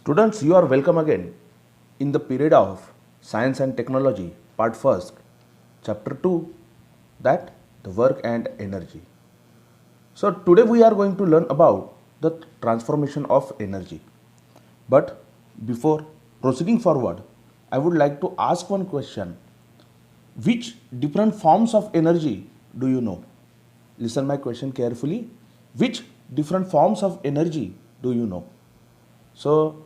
Students, you are welcome again in the period of Science and Technology, Part 1st, Chapter 2, that the work and energy. So today we are going to learn about the transformation of energy. But before proceeding forward, I would like to ask one question. Which different forms of energy do you know? Listen my question carefully. Which different forms of energy do you know? So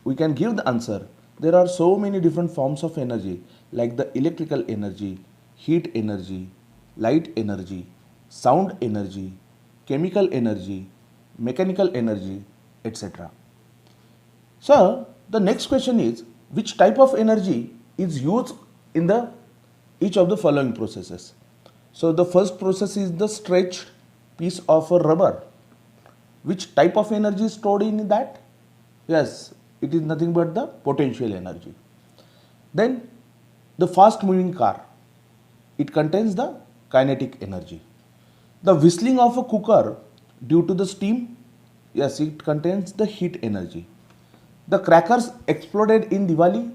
we can give the answer. There are so many different forms of energy like the electrical energy, heat energy, light energy, sound energy, chemical energy, mechanical energy, etc. So the next question is, which type of energy is used in the each of the following processes? So the first process is the stretched piece of a rubber. Which type of energy is stored in that? Yes, it is nothing but the potential energy. Then the fast moving car, it contains the kinetic energy. The whistling of a cooker due to the steam, yes, it contains the heat energy. The crackers exploded in Diwali,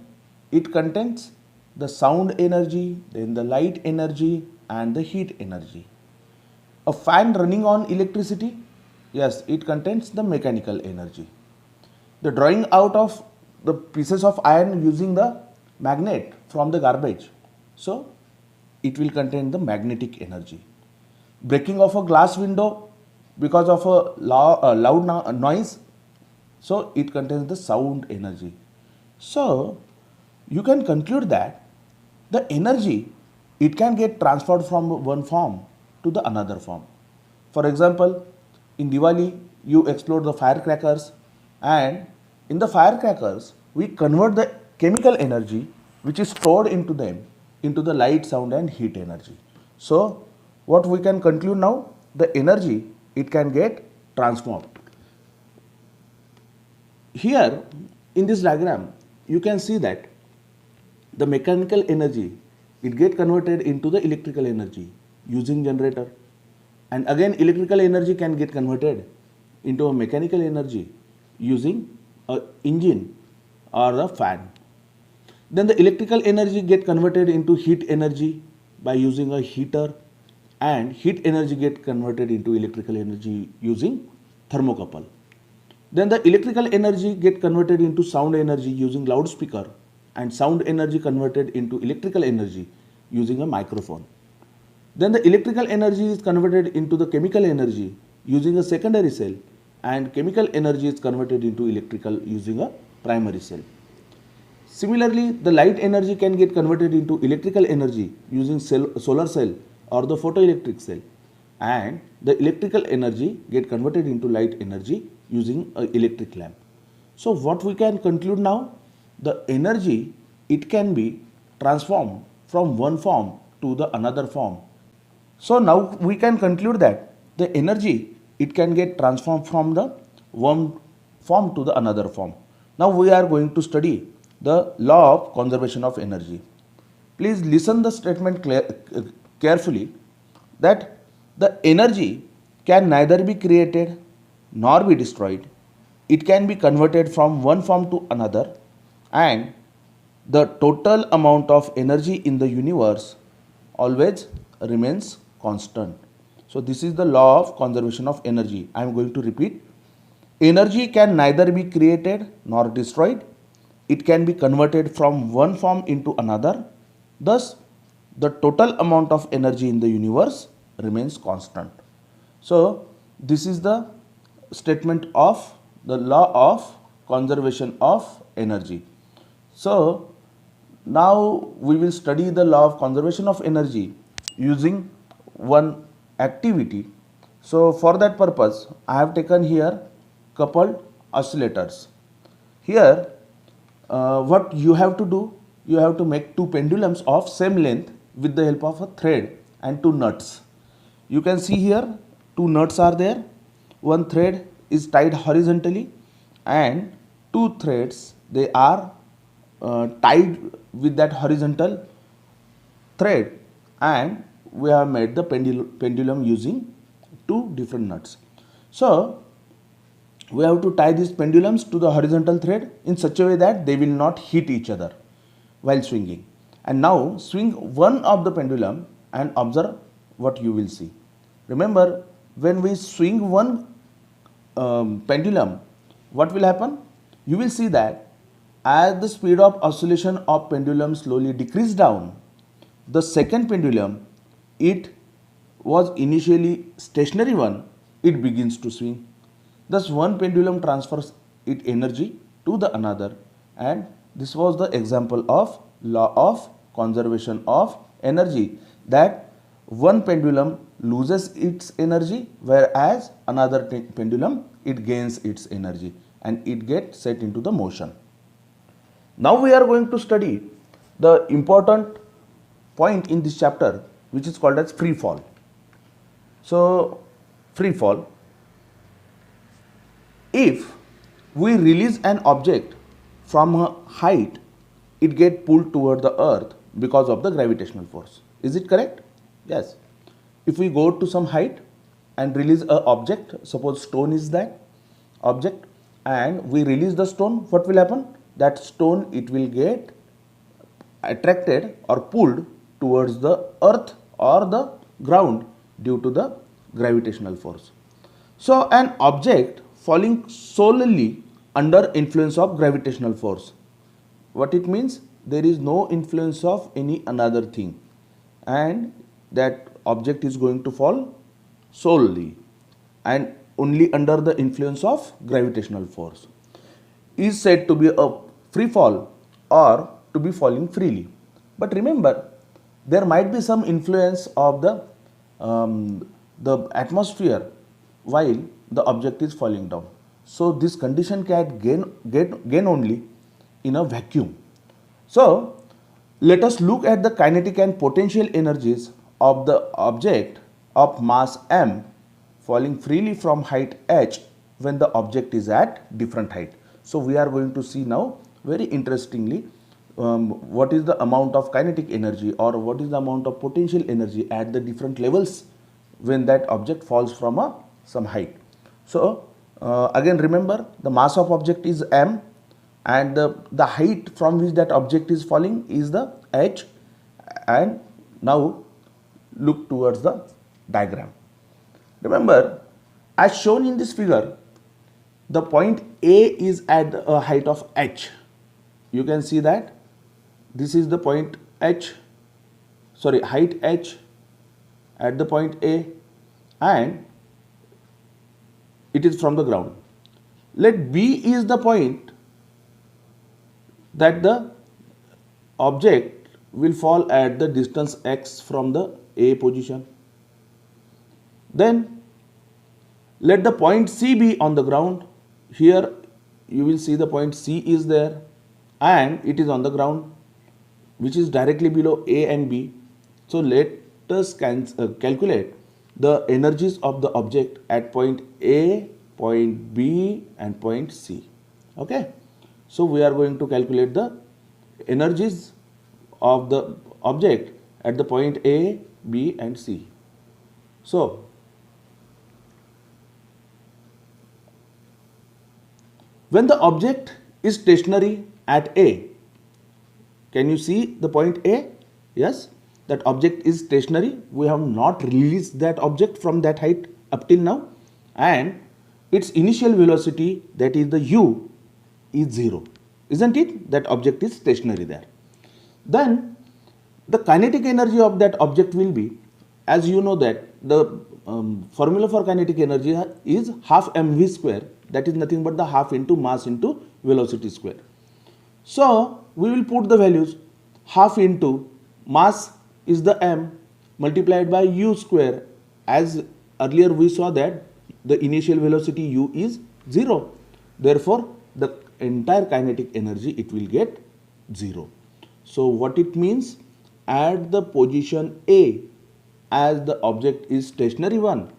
it contains the sound energy, then the light energy and the heat energy. A fan running on electricity, yes, it contains the mechanical energy. The drawing out of the pieces of iron using the magnet from the garbage, so it will contain the magnetic energy. Breaking of a glass window because of a loud noise, so it contains the sound energy. So you can conclude that the energy, it can get transferred from one form to the another form. For example, in Diwali you explode the firecrackers, and in the firecrackers we convert the chemical energy which is stored into them into the light, sound and heat energy. So what we can conclude now, the energy, it can get transformed. Here in this diagram you can see that the mechanical energy, it get converted into the electrical energy using generator, and again electrical energy can get converted into a mechanical energy using a engine or a fan. Then the electrical energy get converted into heat energy by using a heater, and heat energy get converted into electrical energy using thermocouple. Then the electrical energy get converted into sound energy using loudspeaker, and sound energy converted into electrical energy using a microphone. Then the electrical energy is converted into the chemical energy using a secondary cell, and chemical energy is converted into electrical using a primary cell. Similarly, the light energy can get converted into electrical energy using solar cell or the photoelectric cell, and the electrical energy get converted into light energy using an electric lamp. So what we can conclude now, the energy, it can be transformed from one form to the another form. So now we can conclude that the energy, it can get transformed from the one form to the another form. Now we are going to study the law of conservation of energy. Please listen the statement carefully, that the energy can neither be created nor be destroyed. It can be converted from one form to another, and the total amount of energy in the universe always remains constant. So this is the law of conservation of energy. I am going to repeat. Energy can neither be created nor destroyed. It can be converted from one form into another. Thus, the total amount of energy in the universe remains constant. So this is the statement of the law of conservation of energy. So now we will study the law of conservation of energy using one activity. So for that purpose, I have taken here coupled oscillators. Here what you have to do, you have to make two pendulums of same length with the help of a thread and two nuts. You can see here two nuts are there. One thread is tied horizontally and two threads, they are tied with that horizontal thread, and we have made the pendulum using two different nuts. So we have to tie these pendulums to the horizontal thread in such a way that they will not hit each other while swinging. And now swing one of the pendulum and observe what you will see. Remember, when we swing one pendulum, what will happen? You will see that as the speed of oscillation of pendulum slowly decrease down, the second pendulum, it was initially stationary one, it begins to swing. Thus one pendulum transfers its energy to the another, and this was the example of law of conservation of energy, that one pendulum loses its energy whereas another pendulum it gains its energy and it gets set into the motion. Now we are going to study the important point in this chapter, which is called as free fall. So free fall, if we release an object from a height, it gets pulled toward the earth because of the gravitational force. Is it correct? Yes. If we go to some height and release an object, suppose stone is that object, and we release the stone, what will happen? That stone, it will get attracted or pulled towards the earth or the ground due to the gravitational force. So an object falling solely under influence of gravitational force, what it means? There is no influence of any another thing, and that object is going to fall solely and only under the influence of gravitational force, is said to be a free fall or to be falling freely. But remember, there might be some influence of the atmosphere while the object is falling down. So this condition can gain only in a vacuum. So let us look at the kinetic and potential energies of the object of mass m falling freely from height h when the object is at different height. So we are going to see now very interestingly what is the amount of kinetic energy or what is the amount of potential energy at the different levels when that object falls from some height. So again remember, the mass of object is m and the height from which that object is falling is the h. And now look towards the diagram. Remember, as shown in this figure, the point A is at a height of h. You can see that this is the point h, height h at the point A, and it is from the ground. Let B is the point that the object will fall at the distance x from the A position. Then let the point C be on the ground. Here you will see the point C is there and it is on the ground, which is directly below A and B. So let us calculate the energies of the object at point A, point B and point C. Okay. So we are going to calculate the energies of the object at the point A, B and C. So when the object is stationary at A, can you see the point A? Yes, that object is stationary. We have not released that object from that height up till now, and its initial velocity, that is the u, is 0. Isn't it? That object is stationary there. Then the kinetic energy of that object will be, as you know that the formula for kinetic energy is half mv square, that is nothing but the half into mass into velocity square. So we will put the values. Half into mass is the m multiplied by u square, as earlier we saw that the initial velocity u is 0. Therefore the entire kinetic energy, it will get 0. So what it means, at the position A, as the object is stationary one,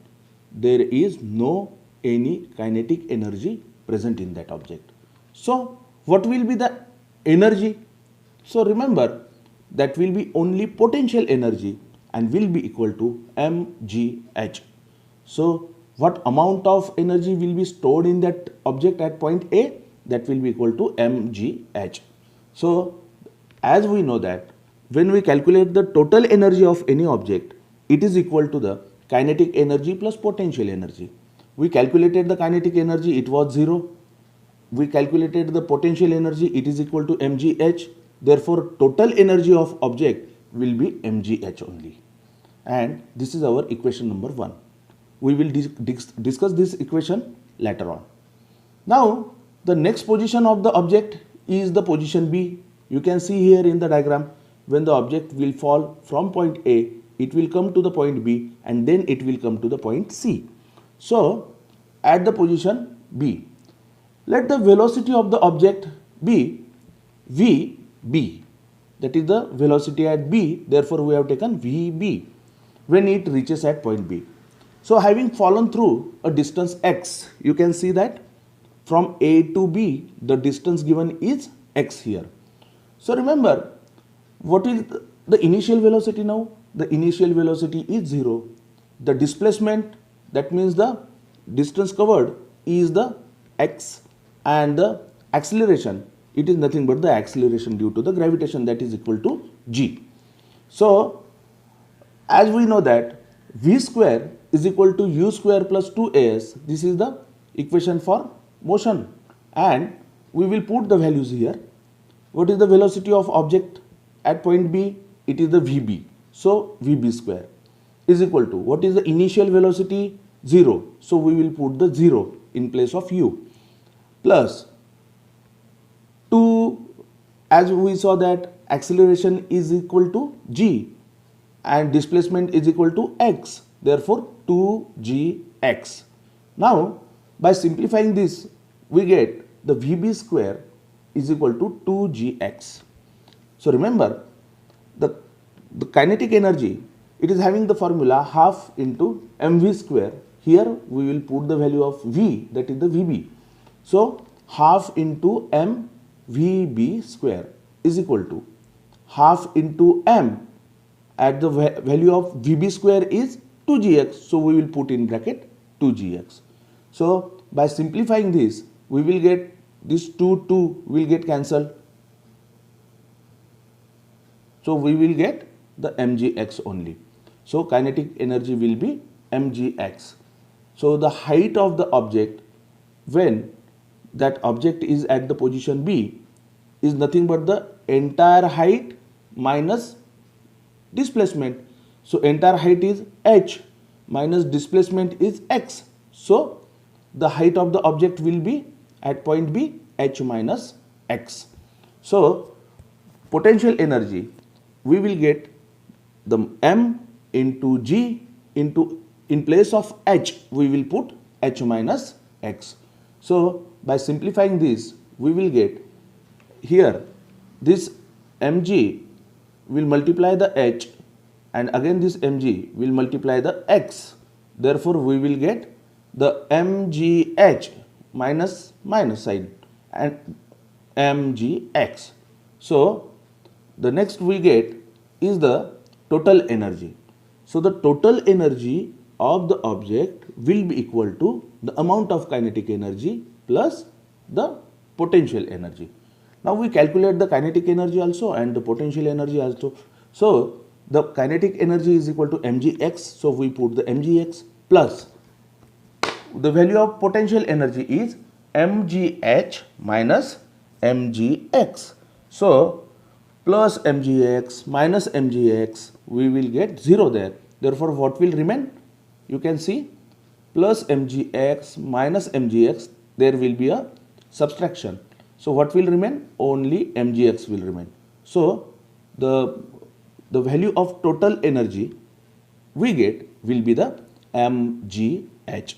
there is no any kinetic energy present in that object. So what will be the energy? So remember, that will be only potential energy and will be equal to mgh. So what amount of energy will be stored in that object at point A, that will be equal to mgh. So as we know that when we calculate the total energy of any object, it is equal to the kinetic energy plus potential energy. We calculated the kinetic energy, it was 0. We calculated the potential energy, it is equal to mgh. Therefore total energy of object will be mgh only. And this is our equation number 1. We will discuss this equation later on. Now the next position of the object is the position B. You can see here in the diagram, when the object will fall from point A, it will come to the point B and then it will come to the point C. So at the position B, let the velocity of the object be VB. That is the velocity at B. Therefore we have taken VB when it reaches at point B. So having fallen through a distance x, you can see that from A to B, the distance given is x here. So remember, what is the initial velocity now? The initial velocity is 0. The displacement, that means the distance covered, is the x, and the acceleration, it is nothing but the acceleration due to the gravitation, that is equal to g. So as we know that v square is equal to u square plus 2as, this is the equation for motion, and we will put the values here. What is the velocity of object at point B? It is the Vb. So Vb square is equal to, what is the initial velocity? 0. So we will put the 0 in place of u, plus 2, as we saw that acceleration is equal to g and displacement is equal to x. Therefore 2gx. Now by simplifying this, we get the Vb square is equal to 2gx. So remember, the kinetic energy, it is having the formula half into mv square. Here we will put the value of v, that is the Vb. So half into mvb square is equal to half into m, at the value of Vb square is 2gx. So we will put in bracket 2gx. So by simplifying this, we will get this 2 will get cancelled. So we will get the mgx only. So kinetic energy will be mgx. So the height of the object when that object is at the position B is nothing but the entire height minus displacement. So entire height is h minus displacement is x. So the height of the object will be at point B h minus x. So potential energy, we will get the m into g into, in place of h we will put h minus x. So by simplifying this, we will get here this mg will multiply the h and again this mg will multiply the x. Therefore we will get the mgh minus sign and mgx. So the next we get is the total energy. So the total energy of the object will be equal to the amount of kinetic energy plus the potential energy. Now we calculate the kinetic energy also and the potential energy also. So the kinetic energy is equal to mgx. So we put the mgx plus the value of potential energy is mgh minus mgx. So plus mgx minus mgx, we will get 0 there. Therefore what will remain? You can see plus mgx minus mgx, there will be a subtraction. So what will remain? Only mgx will remain. So the value of total energy we get will be the mgh.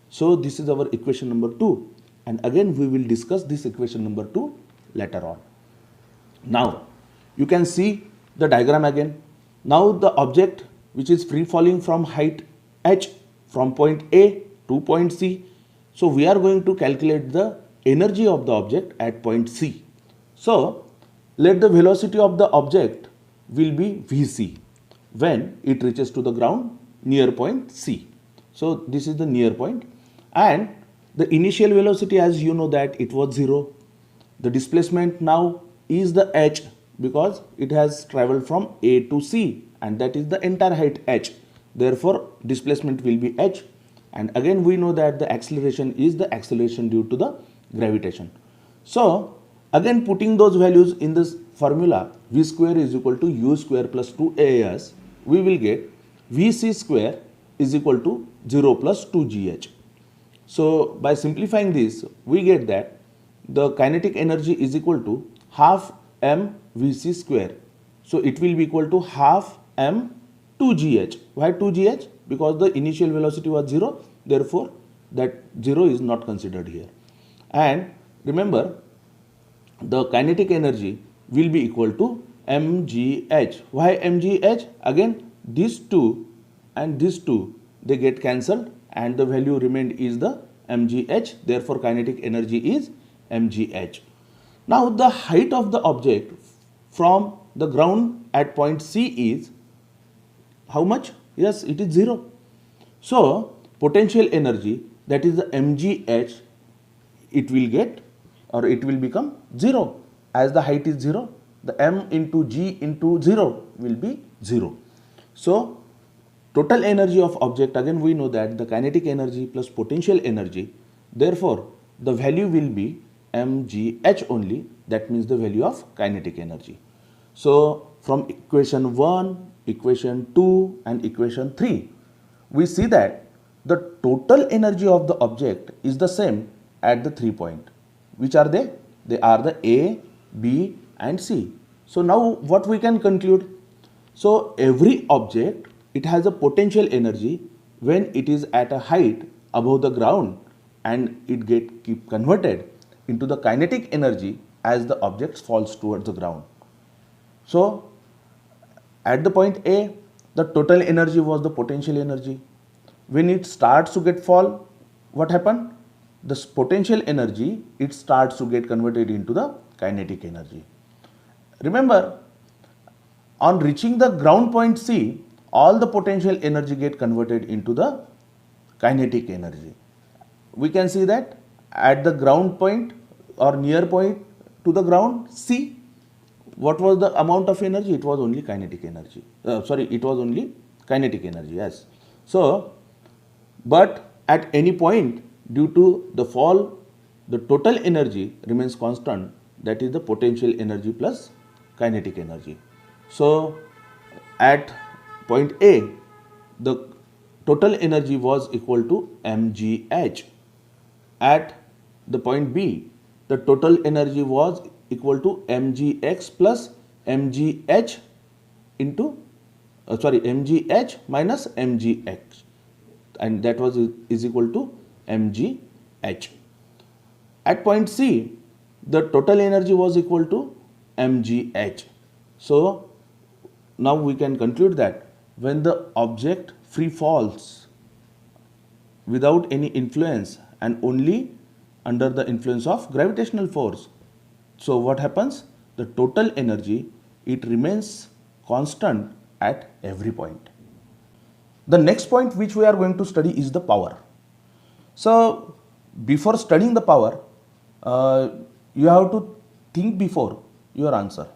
So this is our equation number 2, and again we will discuss this equation number 2 later on. Now you can see the diagram again. Now the object which is free falling from height h from point A to point C. So we are going to calculate the energy of the object at point C. So let the velocity of the object will be Vc when it reaches to the ground near point C. So this is the near point, and the initial velocity, as you know, that it was 0. The displacement now is the h, because it has traveled from A to C, and that is the entire height h. Therefore displacement will be h, and again we know that the acceleration is the acceleration due to the gravitation. So again, putting those values in this formula, v square is equal to u square plus 2as, we will get vc square is equal to 0 plus 2gh. So by simplifying this, we get that the kinetic energy is equal to half m vc square. So it will be equal to half m 2gh. Why 2gh? Because the initial velocity was 0, therefore that 0 is not considered here. And remember, the kinetic energy will be equal to mgh. Why mgh? Again, these two and these two, they get cancelled, and the value remained is the mgh. Therefore kinetic energy is mgh. Now the height of the object from the ground at point C is how much? Yes, it is 0. So potential energy, that is the mgh, it will get, or it will become 0. As the height is 0, the m into g into 0 will be 0. So total energy of object, again we know that the kinetic energy plus potential energy, therefore the value will be mgh only, that means the value of kinetic energy. So from equation 1, equation 2 and equation 3, we see that the total energy of the object is the same at the 3 point. Which are they? They are the A, B and C. So now what we can conclude? So every object, it has a potential energy when it is at a height above the ground, and it keep converted into the kinetic energy as the object falls towards the ground. So at the point A, the total energy was the potential energy. When it starts to get fall, what happened? This potential energy, it starts to get converted into the kinetic energy. Remember, on reaching the ground point C, all the potential energy get converted into the kinetic energy. We can see that at the ground point or near point to the ground C, what was the amount of energy? It was only kinetic energy. It was only kinetic energy, yes. So, but at any point, due to the fall, the total energy remains constant, that is the potential energy plus kinetic energy. So at point A, the total energy was equal to mgh. At the point B, the total energy was equal to mgx plus mgh into mgh minus mgx, and that was is equal to mgh. At point C, the total energy was equal to mgh. So now we can conclude that when the object free falls without any influence and only under the influence of gravitational force, so what happens? The total energy, it remains constant at every point. The next point which we are going to study is the power. So before studying the power, you have to think before your answer.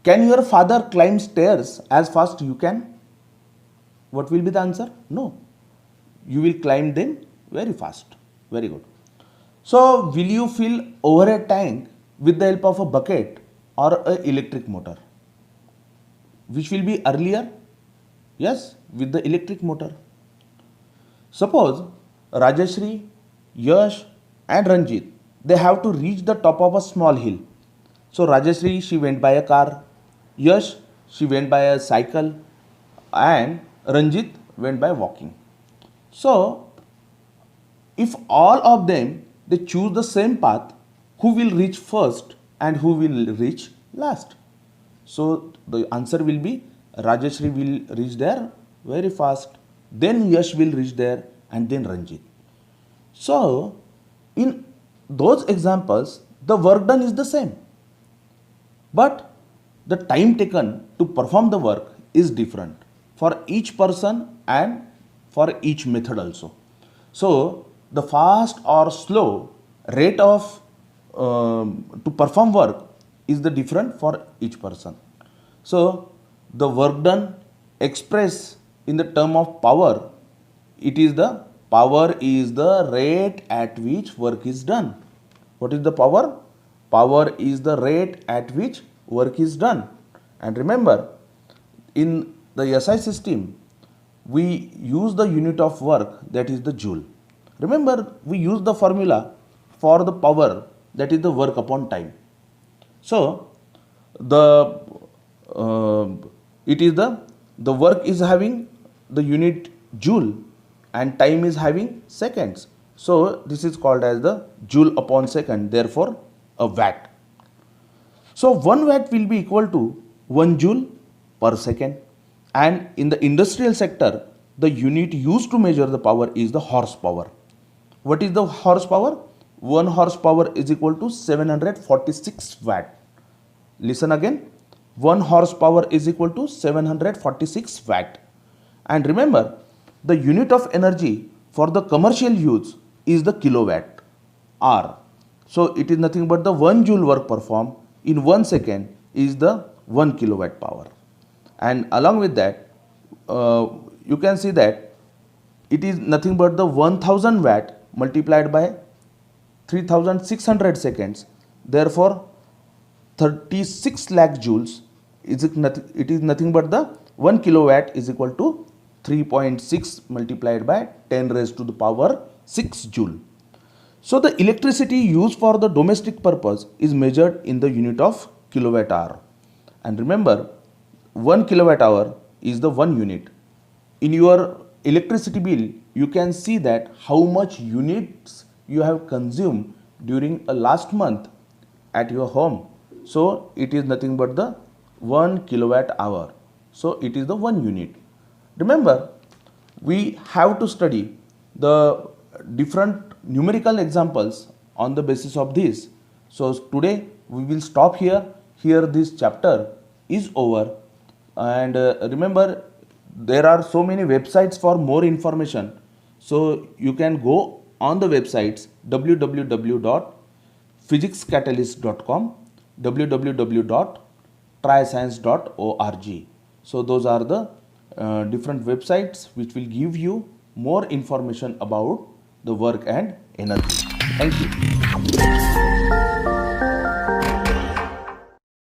Can your father climb stairs as fast you can? What will be the answer? No. You will climb them very fast. Very good. So will you fill over a tank with the help of a bucket or an electric motor? Which will be earlier? Yes, with the electric motor. Suppose Rajashri, Yash and Ranjit, they have to reach the top of a small hill. So Rajashri, she went by a car, Yash, she went by a cycle, and Ranjit went by walking. So if all of them, they choose the same path, who will reach first and who will reach last? So the answer will be Rajashri will reach there very fast, then Yash will reach there, and then Ranjit. So in those examples, the work done is the same, but the time taken to perform the work is different for each person and for each method also. So the fast or slow rate of to perform work is the different for each person. So the work done express in the term of power, it is the power is the rate at which work is done. What is the power? Power is the rate at which work is done. And remember, in the SI system, we use the unit of work, that is the joule. Remember, we use the formula for the power, that is the work upon time. So the it is the work is having the unit joule and time is having seconds. So this is called as the joule upon second, therefore a watt. So 1 watt will be equal to 1 joule per second, and in the industrial sector the unit used to measure the power is the horsepower. What is the horsepower? 1 horsepower is equal to 746 watt. Listen again, 1 horsepower is equal to 746 watt. And remember, the unit of energy for the commercial use is the kilowatt hour. So it is nothing but the 1 joule work performed in 1 second is the 1 kilowatt power. And along with that, you can see that it is nothing but the 1000 watt multiplied by 3600 seconds. Therefore 36 lakh joules is it is nothing but the 1 kilowatt is equal to 3.6 multiplied by 10 raised to the power 6 joule. So the electricity used for the domestic purpose is measured in the unit of kilowatt hour. And remember, 1 kilowatt hour is the 1 unit. In your electricity bill, you can see that how much units you have consumed during a last month at your home. So it is nothing but the 1 kilowatt hour. So it is the 1 unit. Remember, we have to study the different numerical examples on the basis of this. So today we will stop here. Here this chapter is over. And remember, there are so many websites for more information. So you can go on the websites www.physicscatalyst.com, www.tryscience.org. So those are the different websites which will give you more information about the work and energy. Thank you.